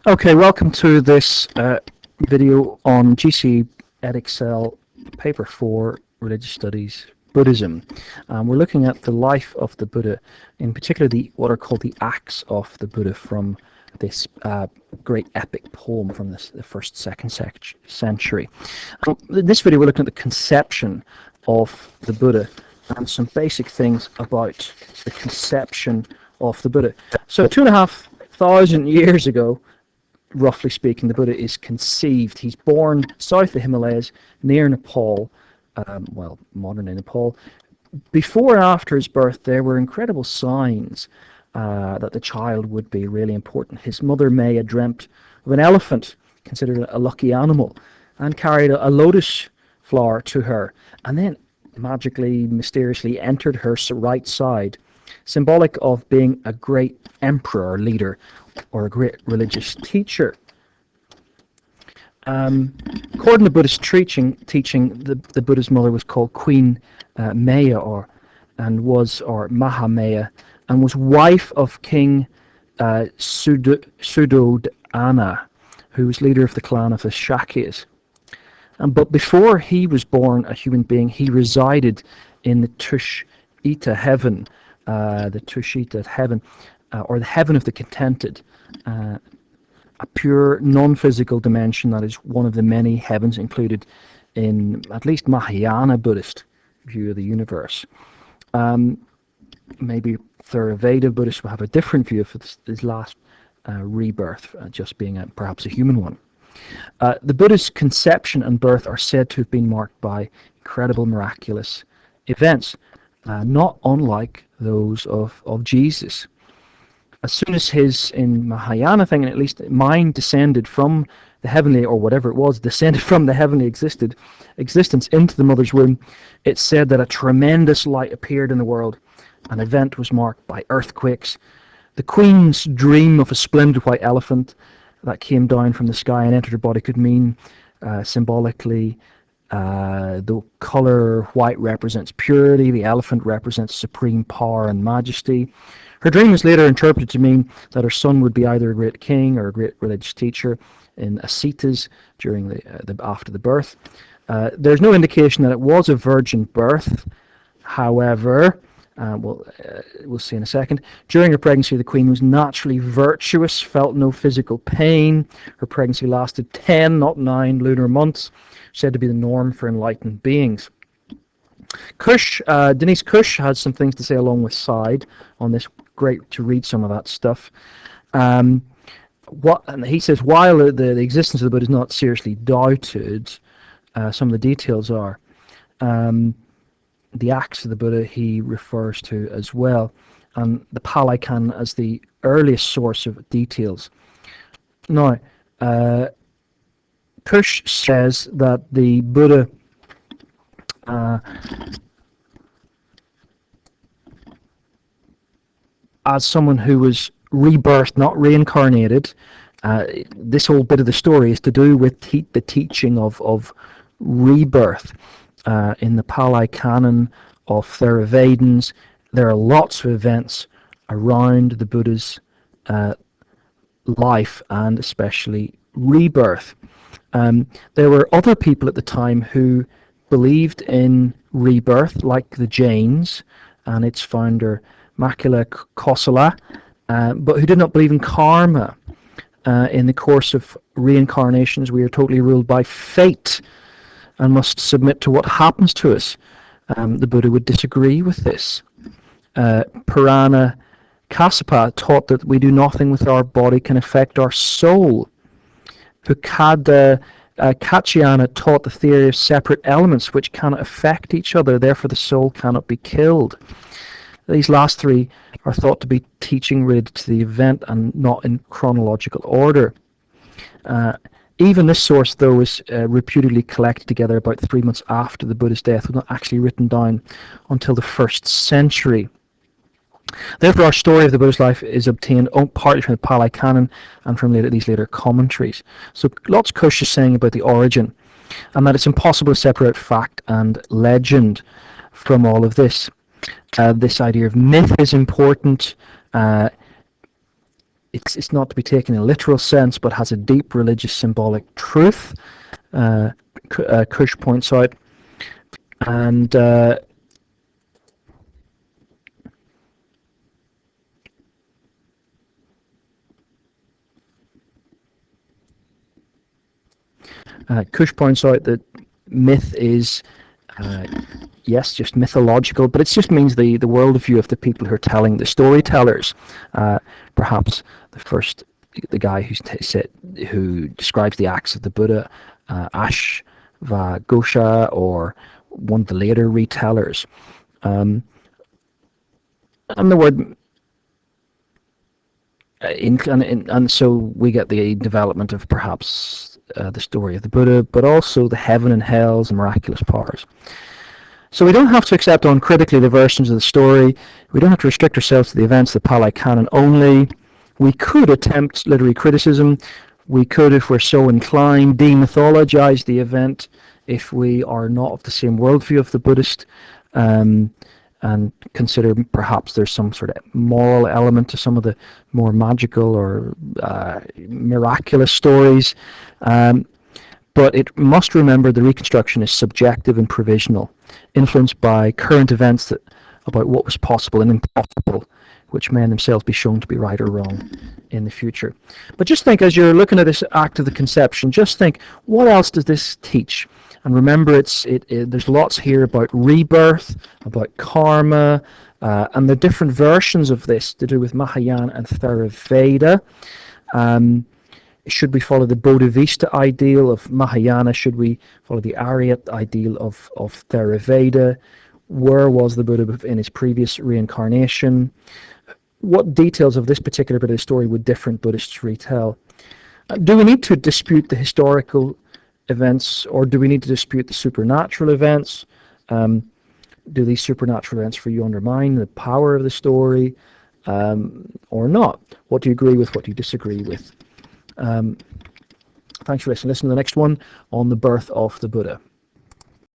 Okay, welcome to this video on GC Edexcel paper 4 Religious Studies Buddhism. We're looking at the life of the Buddha, in particular what are called the Acts of the Buddha from this great epic poem from the 1st, 2nd century. In this video we're looking at the conception of the Buddha and some basic things about the conception of the Buddha. So 2,500 years ago, roughly speaking, the Buddha is conceived. He's born south of the Himalayas, near Nepal, modern-day Nepal. Before and after his birth, there were incredible signs that the child would be really important. His mother, Maya, dreamt of an elephant, considered a lucky animal, and carried a lotus flower to her, and then magically, mysteriously entered her right side, symbolic of being a great emperor or leader, or a great religious teacher. According to Buddhist teaching, the Buddha's mother was called Queen Maya, or Mahamaya, and was wife of King Suddhodana, who was leader of the clan of the Shakyas. But before he was born a human being, he resided in the Tushita heaven, or the heaven of the contented, a pure non-physical dimension that is one of the many heavens included in at least Mahayana Buddhist view of the universe. Maybe Theravada Buddhists will have a different view of his last rebirth, just being perhaps a human one. The Buddha's conception and birth are said to have been marked by incredible miraculous events, not unlike those of Jesus. As soon as in Mahayana thing, at least mind descended from the heavenly, or whatever it was, descended from the heavenly existence into the mother's womb, it's said that a tremendous light appeared in the world. An event was marked by earthquakes. The queen's dream of a splendid white elephant that came down from the sky and entered her body could mean symbolically the color white represents purity, the elephant represents supreme power and majesty. Her dream was later interpreted to mean that her son would be either a great king or a great religious teacher in ascetas during after the birth. There's no indication that it was a virgin birth. However, we'll see in a second. During her pregnancy, the queen was naturally virtuous, felt no physical pain. Her pregnancy lasted 10, not 9, lunar months, said to be the norm for enlightened beings. Denise Cush had some things to say along with Side on this. Great to read some of that stuff. And he says, while the existence of the Buddha is not seriously doubted, some of the details are. The acts of the Buddha he refers to as well, and the Pali Canon as the earliest source of details. Now, Cush says that the Buddha as someone who was rebirthed, not reincarnated. This whole bit of the story is to do with the teaching of rebirth. In the Pali Canon of Theravadins, there are lots of events around the Buddha's life, and especially rebirth. There were other people at the time who believed in rebirth, like the Jains and its founder Makula Kosala, but who did not believe in karma. In the course of reincarnations, we are totally ruled by fate and must submit to what happens to us. The Buddha would disagree with this. Purana Kassapa taught that we do nothing with our body can affect our soul. Pukada Katyayana taught the theory of separate elements which cannot affect each other, therefore the soul cannot be killed. These last three are thought to be teaching related to the event and not in chronological order. Even this source, though, was reputedly collected together about 3 months after the Buddha's death, was not actually written down until the 1st century. Therefore, our story of the Buddha's life is obtained partly from the Pali Canon and from these later commentaries. So lots Cush is saying about the origin, and that it's impossible to separate fact and legend from all of this. This idea of myth is important. it's not to be taken in a literal sense, but has a deep religious symbolic truth. Kush points out, and Kush points out that myth is, yes, just mythological, but it just means the worldview of the people who are telling, the storytellers. Perhaps the guy who describes the acts of the Buddha, Ashvaghosha, or one of the later retellers. And the word, and so we get the development of perhaps the story of the Buddha, but also the heaven and hells and miraculous powers. So we don't have to accept uncritically the versions of the story. We don't have to restrict ourselves to the events of the Pali Canon only. We could attempt literary criticism. We could, if we're so inclined, demythologize the event if we are not of the same worldview of the Buddhist, and consider perhaps there's some sort of moral element to some of the more magical or miraculous stories. But it must remember the reconstruction is subjective and provisional, influenced by current events about what was possible and impossible, which may themselves be shown to be right or wrong in the future. But just think, as you're looking at this act of the conception, just think, what else does this teach? And remember, there's lots here about rebirth, about karma, and the different versions of this to do with Mahayana and Theravada. Should we follow the Bodhivista ideal of Mahayana? Should we follow the Aryat ideal of Theravada? Where was the Buddha in his previous reincarnation? What details of this particular bit of the story would different Buddhists retell? Do we need to dispute the historical events, or do we need to dispute the supernatural events? Do these supernatural events for you undermine the power of the story, or not? What do you agree with? What do you disagree with? Thanks for listening. Listen to the next one on the birth of the Buddha.